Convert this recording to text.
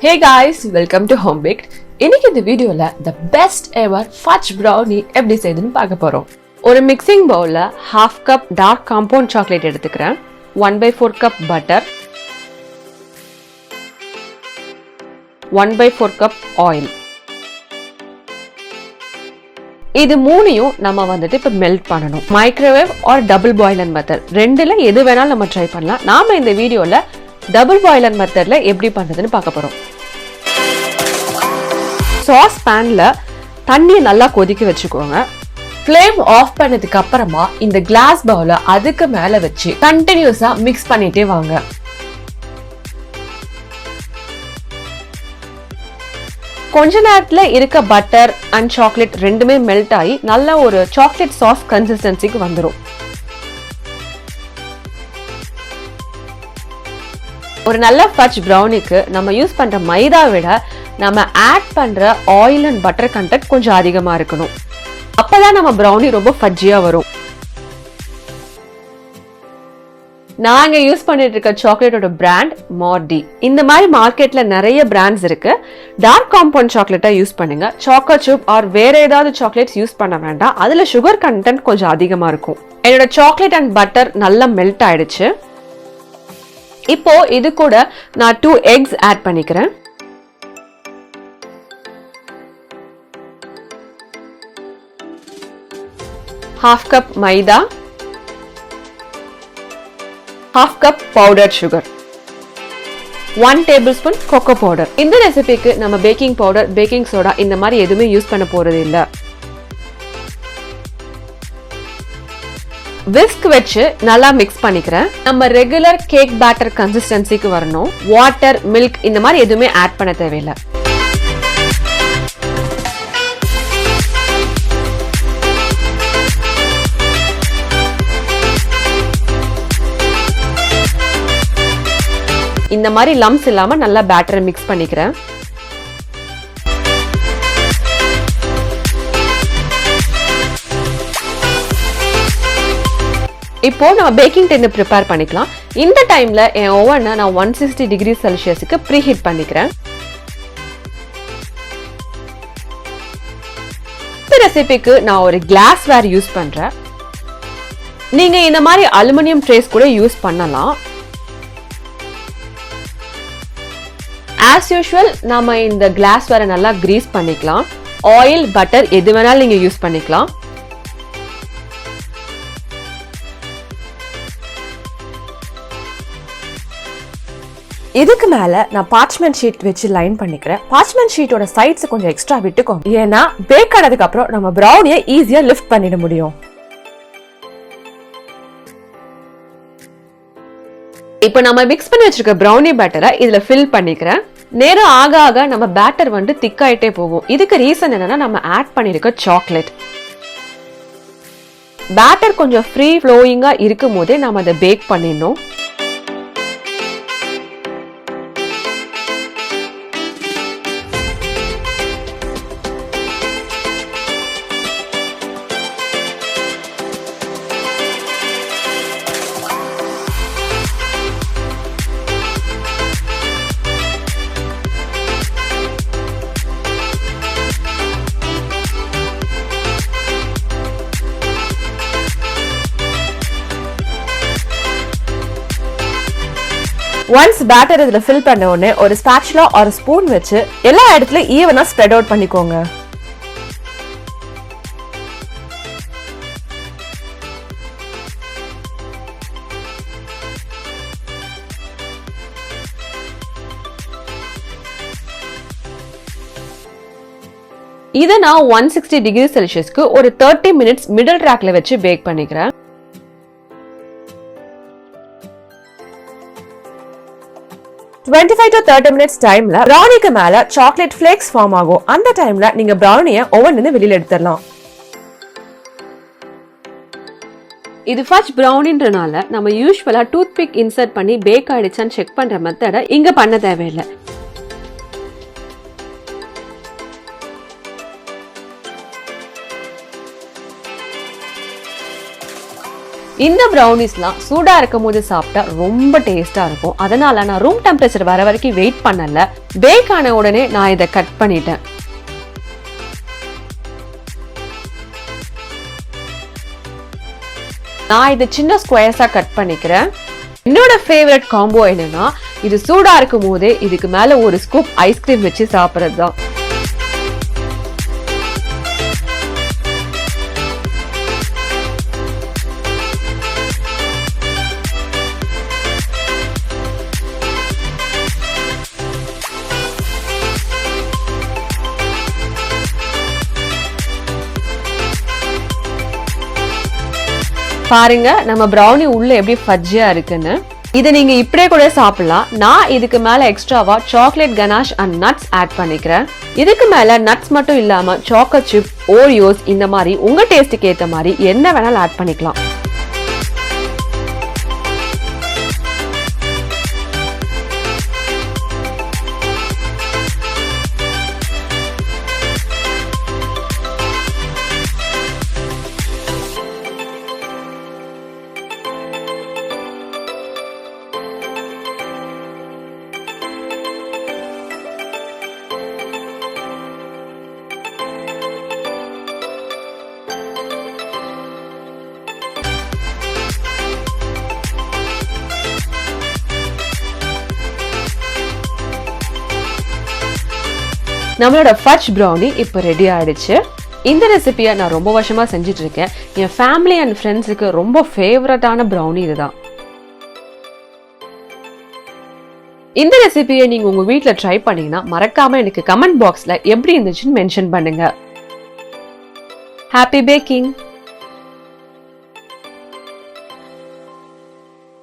Hey guys, welcome to Homebaked. இன்னைக்கு இந்த வீடியோல the best ever fudge brownie எப்படி செய்யுதுன்னு பார்க்க போறோம். ஒரு மிக்சிங் பவுல்ல 1/2 கப் டார்க் காம்பவுண்ட் சாக்லேட் எடுத்துக்கிறேன். 1/4 கப் பட்டர், 1/4 கப் ஆயில். இது மூணையும் நம்ம வந்துட்டு இப்ப மெல்ட் பண்ணணும். Microwave or double boiler method ரெண்டுல எது வேணாலும் நம்ம ட்ரை பண்ணலாம். நாம இந்த வீடியோல டபுள் பாய்லர் மெத்தட்ல எப்படி பண்றதுன்னு பார்க்க போறோம். சாஸ் பேன்ல தண்ணியை நல்லா கொதிக்க வச்சுக்கோங்க. ஃப்ளேம் ஆஃப் பண்ணதுக்கு அப்புறமா இந்த கிளாஸ் பவுல அதுக்கு மேல வச்சு கண்டினியூஸா மிக்ஸ் பண்ணிட்டே வாங்க. கொஞ்ச நேரத்துல இருக்க பட்டர் அண்ட் சாக்லேட் ரெண்டுமே மெல்ட் ஆகி நல்ல ஒரு சாக்லேட் சாஸ் கன்சிஸ்டன்சிக்கு வந்துடும். ஒரு நல்ல ஃபட்ஜ் ப்ரௌனிக்கு நம்ம யூஸ் பண்ற மைதா விட நம்ம ஆட் பண்ற ஆயில் அண்ட் பட்டர் கண்டென்ட் கொஞ்சம் அதிகமா இருக்கணும். அப்பதான் நம்ம ப்ரௌனி ரொம்ப ஃபட்ஜியா வரும். நாங்க யூஸ் பண்ணிட்டு இருக்க சாக்லேட்டோட பிராண்ட் மorde. இந்த மாதிரி மார்க்கெட்ல நிறைய பிராண்ட்ஸ் இருக்கு. டார்க் காம்பவுண்ட் சாக்லேட்டா யூஸ் பண்ணுங்க. சாக்கோ சிப் ஆர் வேற ஏதாவது சாக்லேட்ஸ் யூஸ் பண்ண வேண்டாம். அதுல சுகர் கண்டென்ட் கொஞ்சம் அதிகமா இருக்கும். என்னோட சாக்லேட் அண்ட் பட்டர் நல்லா மெல்ட் ஆயிடுச்சு. இப்போ இது கூட நான் 2 எக்ஸ் ஆட் பண்ணிக்கிறேன். ½ cup maida, ½ cup powder sugar, 1 tablespoon cocoa powder. இந்த ரெசிபிக்கு நம்ம பேக்கிங் பவுடர், பேக்கிங் சோடா இந்த மாதிரி எதுவுமே யூஸ் பண்ண போறது இல்ல. விஸ்க் வச்சு நல்லா மிக்ஸ் பண்ணிக்கிறேன். நம்ம ரெகுலர் கேக் பேட்டர் கன்சிஸ்டன்சிக்கு வரணும். வாட்டர், மில்க் இந்த மாதிரி எதுவுமே ஆட் பண்ண தேவையில்லை. இந்த மாதிரி லம்ஸ் இல்லாம நல்லா பேட்டரை மிக்ஸ் பண்ணிக்கிறேன். இப்போ நம்ம பேக்கிங் டின்னை ப்ரிப்பேர் பண்ணிக்கலாம். இந்த டைம்ல என் ஓவனை நான் 160 டிகிரி செல்சியஸுக்கு ப்ரீ ஹீட் பண்ணிக்கிறேன். இந்த ரெசிபிக்கு நான் ஒரு கிளாஸ் வேர் யூஸ் பண்றேன். நீங்க இந்த மாதிரி அலுமினியம் ட்ரேஸ் கூட யூஸ் பண்ணலாம். ஆஸ் யூஷுவல் நாம இந்த கிளாஸ் வேரை நல்லா கிரீஸ் பண்ணிக்கலாம். ஆயில், பட்டர் எது வேணாலும் நீங்க யூஸ் பண்ணிக்கலாம். இதுக்கு மேல நான் பார்ச்மெண்ட் ஷீட் வச்சு லைன் பண்ணிக்கிறேன். பார்ச்மெண்ட் ஷீட்டோட சைட்ஸ் கொஞ்சம் எக்ஸ்ட்ரா விட்டுக்கோங்க. ஏன்னா பேக் ஆனதுக்கு அப்புறம் நம்ம ப்ரௌனியை ஈஸியா லிஃப்ட் பண்ணிட முடியும். இப்போ நம்ம மிக்ஸ் பண்ணி வச்சிருக்க ப்ரௌனி பேட்டரை இதுல ஃபில் பண்ணிக்கிறேன். நேரம் ஆக ஆக நம்ம பேட்டர் வந்து திக் ஆயிட்டே போகும். இதுக்கு ரீசன் என்னன்னா நம்ம ஆட் பண்ணிருக்க சாக்லேட். பேட்டர் கொஞ்சம் ஃப்ரீ ஃப்ளோயிங்கா இருக்கும் போதே நம்ம அதை பேக் பண்ணிடணும். ஒன்ஸ் பேட்டர் இதுல ஃபில் பண்ண உடனே ஒரு ஸ்பாச்சுலா ஒரு ஸ்பூன் வச்சு எல்லா இடத்துலயும் ஈவனா ஸ்ப்ரெட் அவுட் பண்ணிக்கோங்க. இதை நான் 160 டிகிரி செல்சியஸ்க்கு ஒரு 30 மினிட்ஸ் மிடில் ட்ராக்ல வச்சு பேக் பண்ணிக்கிறேன். to 30 minutes டைம்ல ப்ரௌனிக்கு மேல சாக்லேட் ஃபிளேக்ஸ் ஃபார்ம் ஆகும். அந்த டைம்ல நீங்க ப்ரௌனியை ஓவன்ல இருந்து வெளியில எடுத்துடலாம். இது ஃபட்ஜ் ப்ரௌனின்றனால நம்ம யூசுவலா டூத் பிக் இன்சர்ட் பண்ணி பேக் ஆயிடுச்சான்னு செக் பண்ற மெத்தடை இங்க பண்ண தேவையில்லை. இந்த browniesலாம் சூடா இருக்கும்போது சாப்பிட்டா ரொம்ப டேஸ்டா இருக்கும். அதனால நான் ரூம் டெம்பரேச்சர் வர வரைக்கும் வெயிட் பண்ணல. பேக் ஆன உடனே நான் இதை கட் பண்ணிட்டேன். நான் இதை சின்ன ஸ்கொயர்ஸா கட் பண்ணிக்கிறேன். என்னோட ஃபேவரட் காம்போ என்னன்னா, இது சூடா இருக்கும் போதே இதுக்கு மேல ஒரு ஸ்கூப் ஐஸ்கிரீம் வச்சு சாப்பிட்றது தான். பாருங்க நம்ம brownie உள்ள எப்படி ஃபட்ஜியா இருக்குன்னு. இதை நீங்க இப்படியே கூட சாப்பிடலாம். நான் இதுக்கு மேல எக்ஸ்ட்ராவா chocolate ganache and nuts add பண்ணிக்கிறேன். இதுக்கு மேல நட்ஸ் மட்டும் இல்லாம சாக்கோ சிப், ஓரியோஸ் இந்த மாதிரி உங்க டேஸ்டுக்கு ஏத்த மாதிரி என்ன வேணாலும் ஆட் பண்ணிக்கலாம். நம்மளோட fudge brownie இப்போ ரெடி ஆயிடுச்சு. இந்த ரெசிபியை நான் ரொம்ப வருஷமா செஞ்சுட்டு இருக்கேன். என் ஃபேமிலி அண்ட் ஃப்ரெண்ட்ஸுக்கு ரொம்ப ஃபேவரட்டான brownie இதுதான். இந்த ரெசிபியை நீங்க உங்க வீட்ல ட்ரை பண்ணீங்கன்னா மறக்காம எனக்கு கமெண்ட் பாக்ஸ்ல எப்படி இருந்துச்சுன்னு மென்ஷன் பண்ணுங்க. Happy packing!